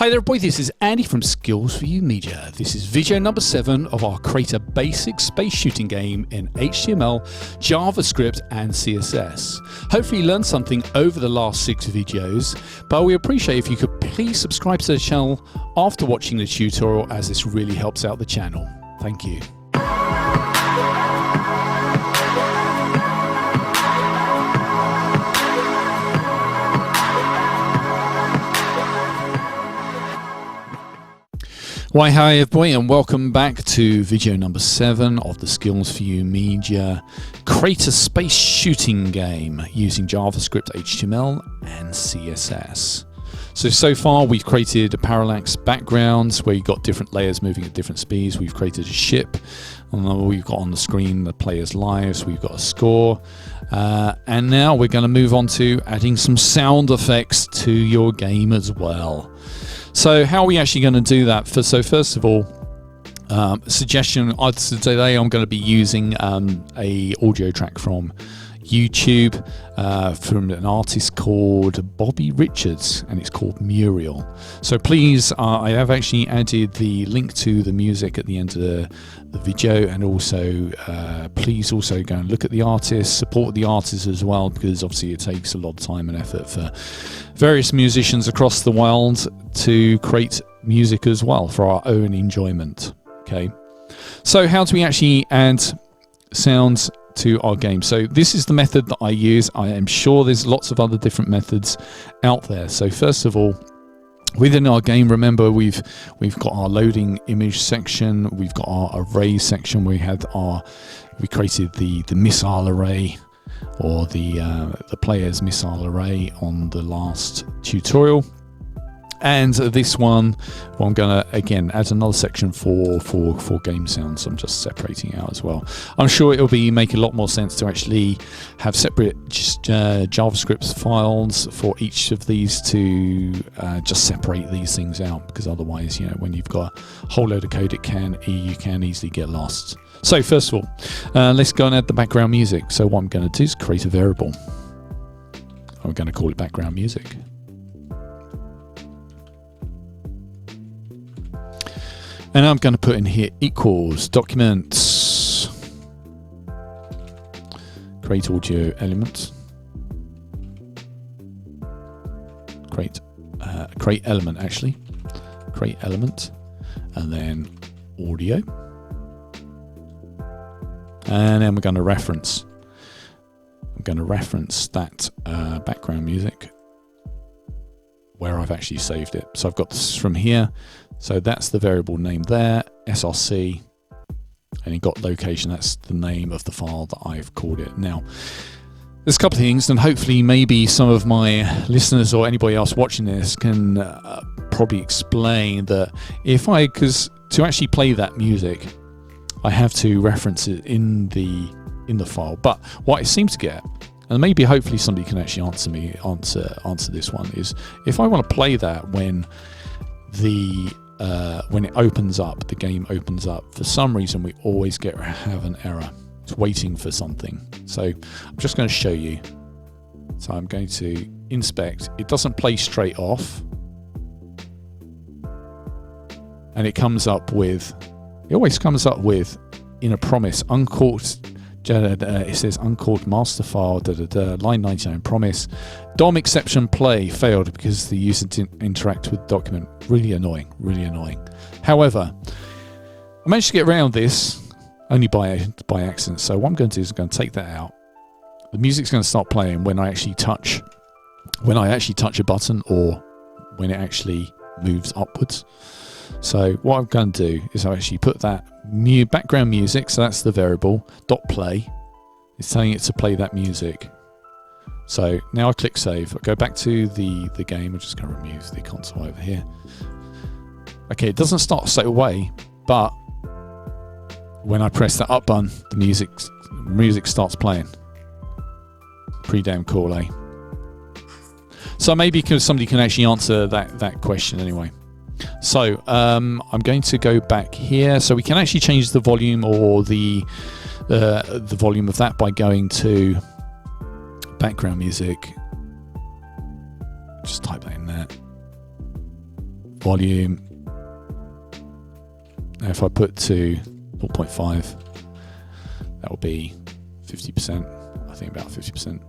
Hi there everybody, this is Andy from Skilz4umedia. This is video number 7 of our Create a Basic Space Shooting game in HTML, JavaScript and CSS. Hopefully you learned something over the last 6 videos, but we appreciate if you could please subscribe to the channel after watching the tutorial, as this really helps out the channel. Thank you. Why, hi everybody, and welcome back to video number 7 of the Skilz4umedia Create a Space Shooting game using JavaScript, HTML and CSS. So far we've created a parallax background where you've got different layers moving at different speeds. We've created a ship, and we've got on the screen the player's lives, we've got a score, and now we're going to move on to adding some sound effects to your game as well. So how are we actually going to do that? So first of all, suggestion, today I'm going to be using a audio track from YouTube from an artist called Bobby Richards, and it's called Muriel. So please, I have actually added the link to the music at the end of the video, and also please also go and look at the artist, support the artist as well, because obviously it takes a lot of time and effort for various musicians across the world to create music as well for our own enjoyment. Okay, so how do we actually add sounds to our game? So this is the method that I use. I am sure there's lots of other different methods out there. So first of all, within our game, remember we've got our loading image section, we've got our array section. We created the missile array, or the player's missile array on the last tutorial. And this one, I'm going to again add another section for game sounds. I'm just separating out as well. I'm sure it'll make a lot more sense to actually have separate JavaScript files for each of these to just separate these things out, because otherwise, you know, when you've got a whole load of code, you can easily get lost. So first of all, let's go and add the background music. So what I'm going to do is create a variable. I'm going to call it background music. And I'm going to put in here equals documents, create audio element, create element actually, create element, and then audio, and then we're going to reference. I'm going to reference that background music where I've actually saved it. So I've got this from here. So that's the variable name there, src, and you've got location. That's the name of the file that I've called it. Now, there's a couple of things, and hopefully maybe some of my listeners or anybody else watching this can probably explain that because to actually play that music, I have to reference it in the file. But what I seem to get, and maybe hopefully somebody can actually answer this one, is if I want to play that when it opens up, the game opens up, for some reason we always have an error. It's waiting for something. So I'm just going to show you. So I'm going to inspect. It doesn't play straight off, and it always comes up with in a promise uncaught. It says uncaught master file, line 99 promise, DOM exception play failed because the user didn't interact with the document. Really annoying, really annoying. However, I managed to get around this only by accident. So what I'm going to do is I'm going to take that out. The music's going to start playing when I actually touch a button, or when it actually moves upwards. So what I'm going to do is I actually put that background music, so that's the variable, .play. It's telling it to play that music. So now I click save. I go back to the game. I'm just going to remove the console over here. Okay, it doesn't start straight away, but when I press that up button, the music starts playing. Pretty damn cool, eh? So maybe somebody can actually answer that question anyway. So I'm going to go back here, so we can actually change the volume or the volume of that by going to background music. Just type that in there. volume. Now if I put to 0.5, that will be 50%. I think about 50%.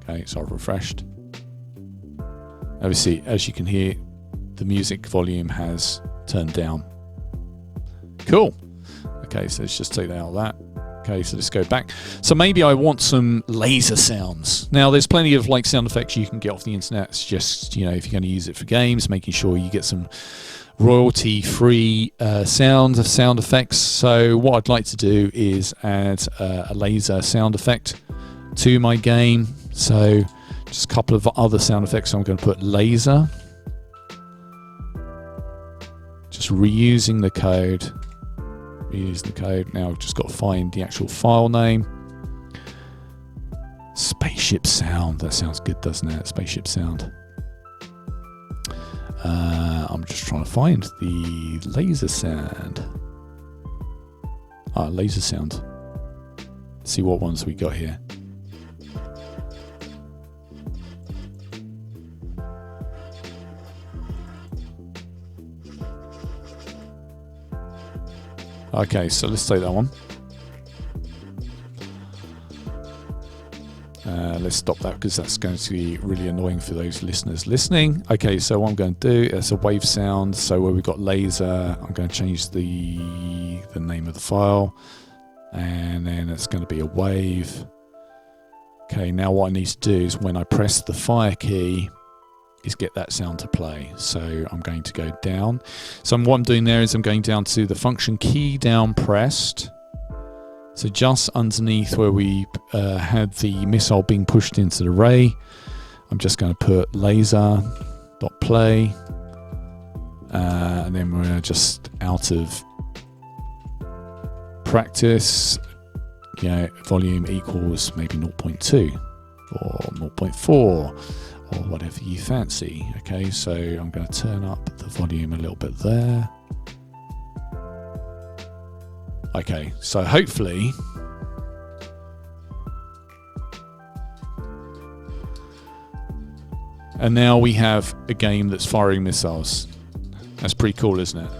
Okay, so I've refreshed. Obviously, as you can hear, the music volume has turned down. Cool. Okay, so let's just take that out of that. Okay, so let's go back. So maybe I want some laser sounds. Now, there's plenty of like sound effects you can get off the internet. It's just, you know, if you're going to use it for games, making sure you get some royalty-free sound effects. So what I'd like to do is add a laser sound effect to my game. So just a couple of other sound effects. So I'm going to put laser. Just reusing the code. Now I've just got to find the actual file name. Spaceship sound. That sounds good, doesn't it? Spaceship sound. I'm just trying to find the laser sound. Laser sound. Let's see what ones we got here. Okay, so let's take that one. Let's stop that because that's going to be really annoying for those listeners listening. Okay, so what I'm going to do is a wave sound. So where we've got laser, I'm going to change the name of the file, and then it's going to be a wave. Okay, now what I need to do is when I press the fire key, is get that sound to play. So I'm going to go down. So what I'm doing there is I'm going down to the function key down pressed. So just underneath where we had the missile being pushed into the array, I'm just going to put laser.play, and then we're just out of practice. Volume equals maybe 0.2 or 0.4 or whatever you fancy. Okay, so I'm going to turn up the volume a little bit there. Okay, so hopefully and now we have a game that's firing missiles. That's pretty cool, isn't it?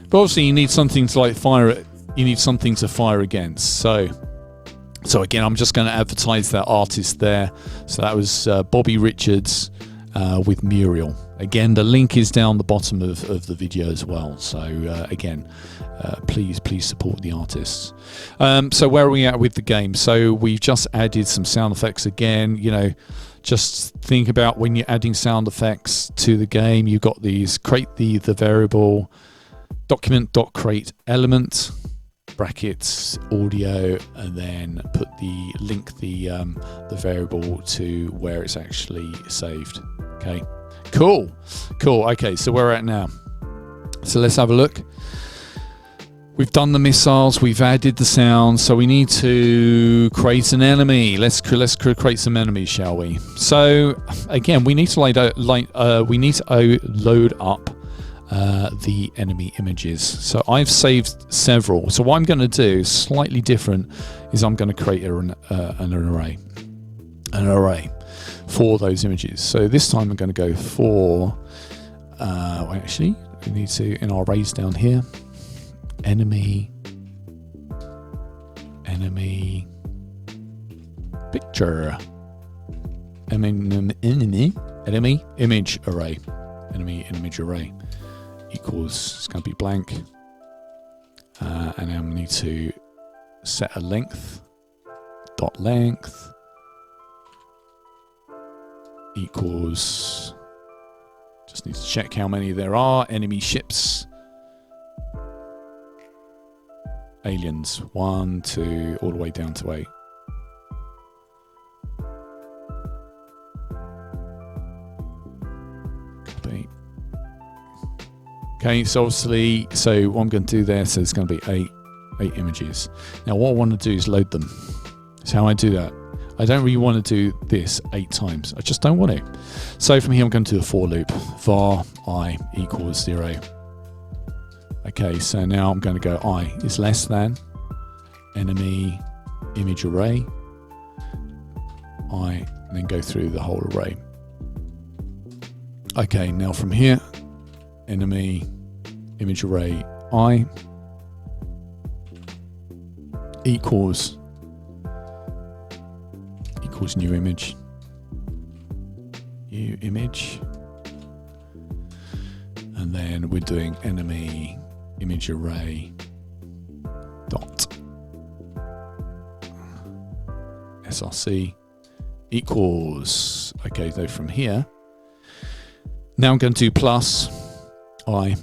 But obviously you need something to like fire it. You need something to fire against. So again, I'm just going to advertise that artist there. So that was Bobby Richards with Muriel. Again, the link is down the bottom of the video as well. So again, please support the artists. So where are we at with the game? So we've just added some sound effects again. You know, just think about when you're adding sound effects to the game, you've got these, create the variable document.create element, brackets audio, and then put the link the variable to where it's actually saved. Okay, cool. Okay, so where we're at now. So let's have a look. We've done the missiles, we've added the sound, so we need to create an enemy. Let's create some enemies, shall we? So again, we need to load up the enemy images. So I've saved several. So what I'm going to do, slightly different, is I'm going to create an array for those images. So this time I'm going to go for actually we need to, in our arrays down here, enemy picture, enemy image array, enemy image array equals, it's going to be blank, and then we need to set a length, dot length equals, just need to check how many there are, enemy ships, aliens, 1, 2, all the way down to 8. Copy. Okay, so obviously, so what I'm going to do there, so it's going to be eight images. Now what I want to do is load them. So how I do that, I don't really want to do this 8 times. I just don't want to. So from here, I'm going to do a for loop. var I equals 0. Okay, so now I'm going to go I is less than enemy image array, and then go through the whole array. Okay, now from here, enemy image array I equals new image, and then we're doing enemy image array dot src equals, okay, so from here, now I'm going to do plus I,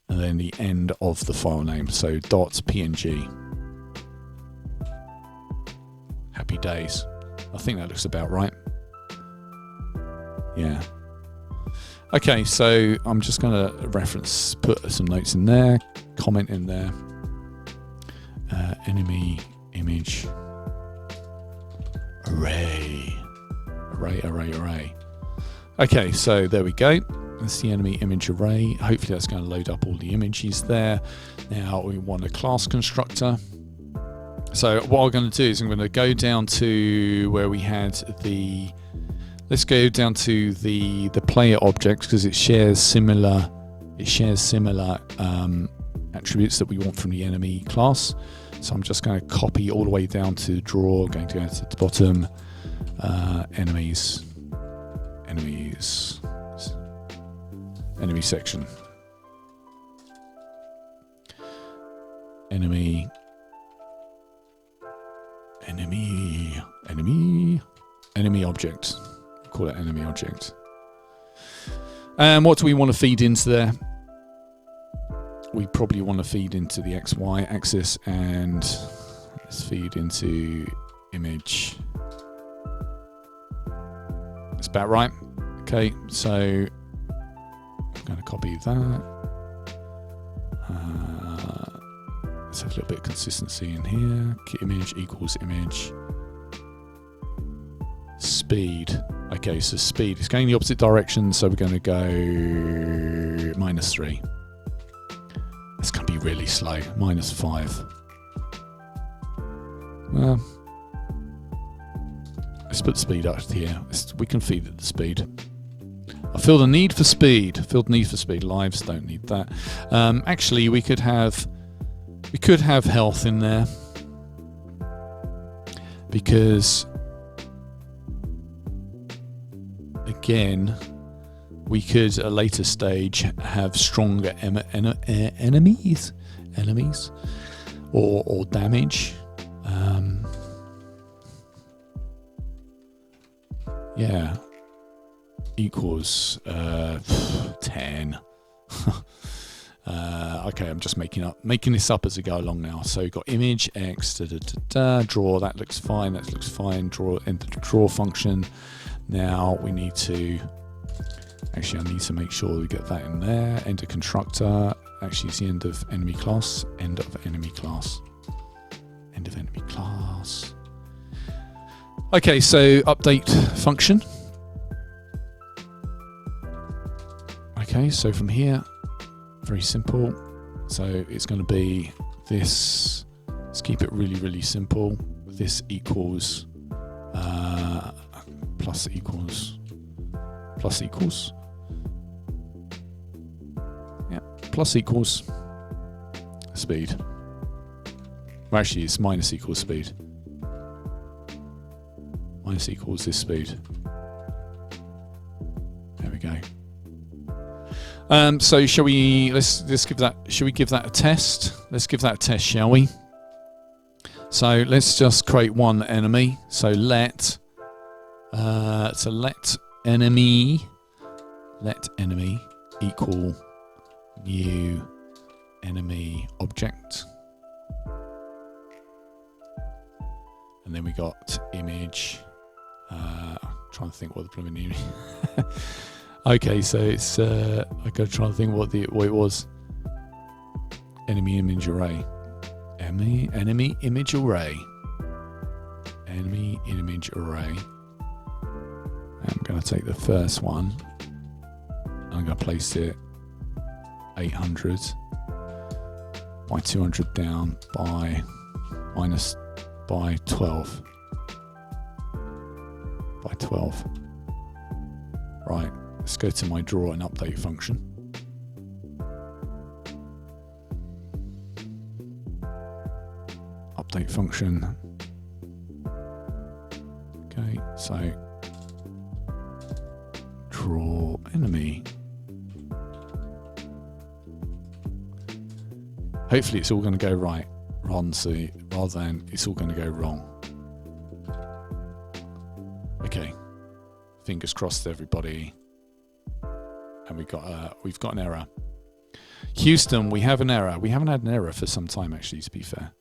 and then the end of the file name, so .png. Happy days. I think that looks about right. Yeah. Okay, so I'm just going to put some notes in there, comment in there. Enemy image array. Okay, so there we go. That's the enemy image array. Hopefully that's going to load up all the images there. Now we want a class constructor. So what I'm going to do is I'm going to go down to where we had the, let's go down to the player object, because it shares similar attributes that we want from the enemy class. So I'm just going to copy all the way down to draw, going to go to the bottom, enemy section, enemy object. Call it enemy object. And what do we want to feed into there? We probably want to feed into the XY axis, and let's feed into image. That's about right. Okay, so I'm going to copy that. Let's have a little bit of consistency in here. Image equals image. Speed. Okay, so speed is going the opposite direction, so we're going to go -3. It's going to be really slow. -5. Well, let's put the speed up here. We can feed it the speed. I feel the need for speed. Lives don't need that. Actually, we could have health in there, because again, we could at a later stage have stronger enemies or damage. Yeah, equals 10. Okay, I'm just making this up as I go along now. So we've got image x draw. That looks fine. Draw, enter the draw function. Now we need to. Actually, I need to make sure we get that in there. Enter constructor. Actually, it's the end of enemy class. End of enemy class. Okay, so update function. Okay, so from here, very simple. So it's going to be this. Let's keep it really, really simple. This equals plus equals. Yeah, plus equals speed. Well, actually, it's minus equals speed. Minus equals this speed. There we go. So shall we give that a test? Let's give that a test, shall we? So let's just create one enemy. So let enemy equal new enemy object. And then we got image. Trying to think what the blooming image. Okay, so it's I gotta try and think what it was. Enemy image array. Enemy image array. I'm gonna take the first one. I'm gonna place it 800. by 200 down by minus by 12. By 12. Right, let's go to my draw and update function. Update function. Okay, so draw enemy. Hopefully it's all going to go right rather than it's all going to go wrong. Okay, fingers crossed everybody. And we've got an error. Houston, we have an error. We haven't had an error for some time actually, to be fair.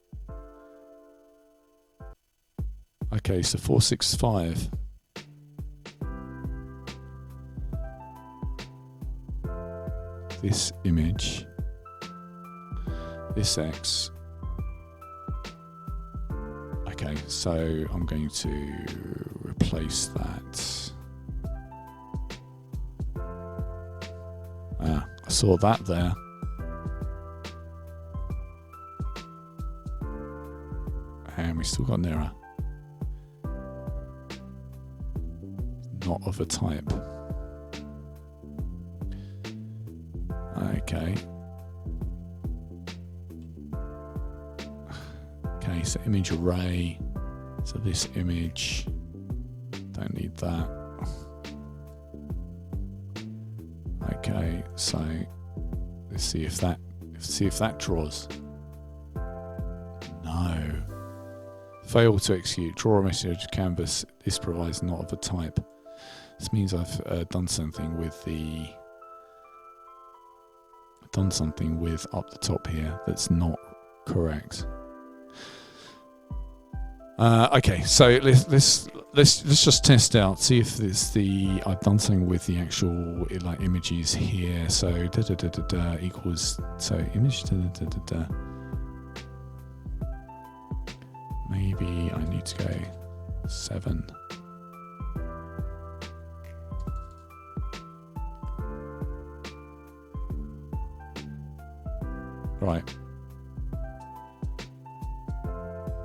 Okay, so 465. This image, this X. Okay, so I'm going to replace that. I saw that there. And we still got an error. Not of a type. Okay. Okay, so image array. So this image, don't need that. Okay, so let's see if that draws. No. Fail to execute. Draw a message canvas. This provides not of a type. This means I've done something with up the top here that's not correct. Okay, so let's just test out, see if it's I've done something with the actual like images here. So equals, so image maybe I need to go 7. Right.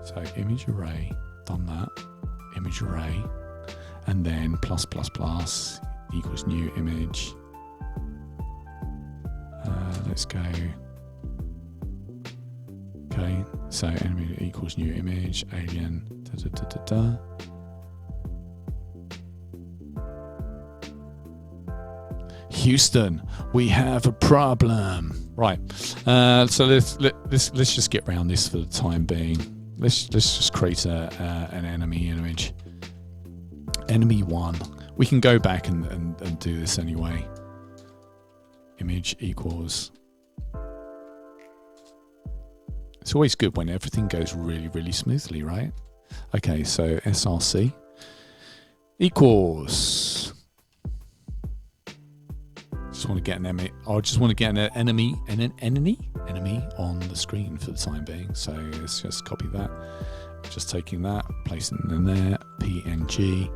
So image array, done that. Image array, and then plus equals new image. Let's go. Okay, so enemy equals new image, alien. Houston, we have a problem. Right. So let's just get around this for the time being. Let's just create an enemy image. Enemy 1. We can go back and do this anyway. Image equals. It's always good when everything goes really, really smoothly, right? Okay, so src equals. Just want to get an enemy. I just want to get an enemy on the screen for the time being. So let's just copy that. Just taking that, placing it in there. PNG.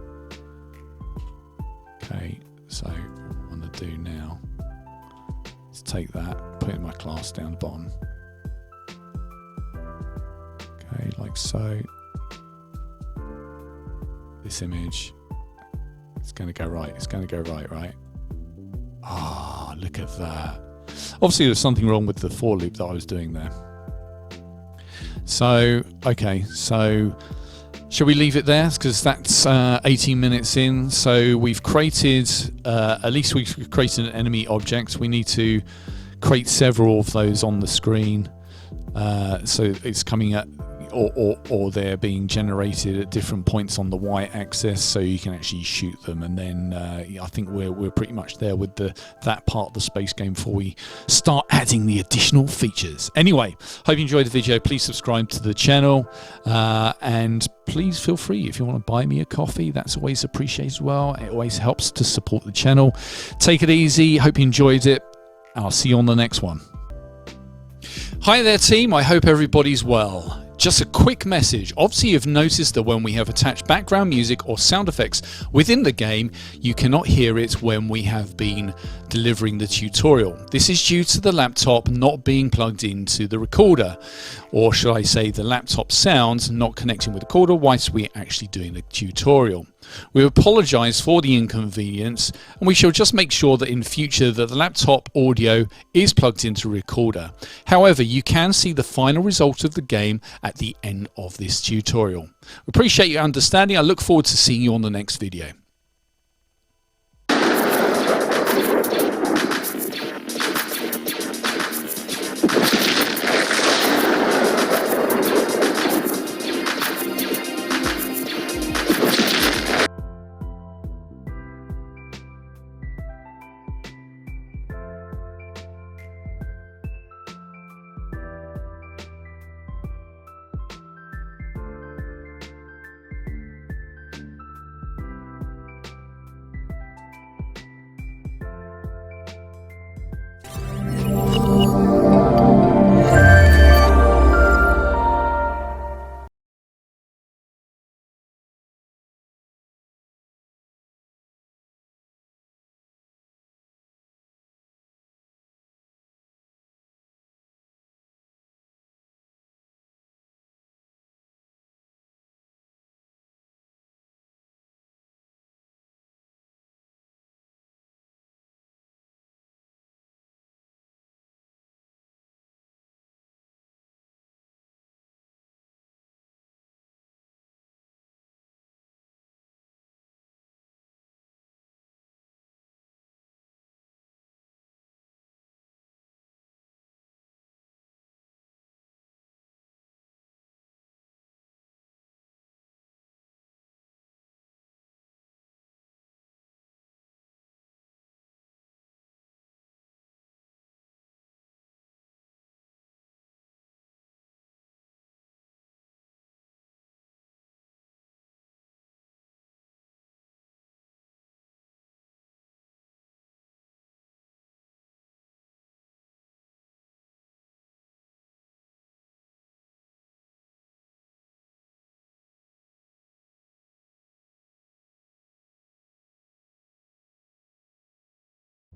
Okay. So what I want to do now is take that, put it in my class down the bottom. Okay, like so. This image. It's going to go right. It's going to go right, right? Ah, look at that. Obviously, there's something wrong with the for loop that I was doing there. So, okay, so shall we leave it there? Because that's 18 minutes in. So we've created, at least we've created an enemy object. We need to create several of those on the screen. So it's coming at, or they're being generated at different points on the y-axis, so you can actually shoot them. And then I think we're pretty much there with that part of the space game before we start adding the additional features. Anyway, hope you enjoyed the video. Please subscribe to the channel, and please feel free if you want to buy me a coffee. That's always appreciated as well. It always helps to support the channel. Take it easy. Hope you enjoyed it. I'll see you on the next one. Hi there, team. I hope everybody's well. Just a quick message. Obviously you've noticed that when we have attached background music or sound effects within the game, you cannot hear it when we have been delivering the tutorial. This is due to the laptop not being plugged into the recorder, or should I say the laptop sound not connecting with the recorder whilst we're actually doing the tutorial. We apologise for the inconvenience, and we shall just make sure that in future that the laptop audio is plugged into the recorder. However, you can see the final result of the game at the end of this tutorial. We appreciate your understanding. I look forward to seeing you on the next video.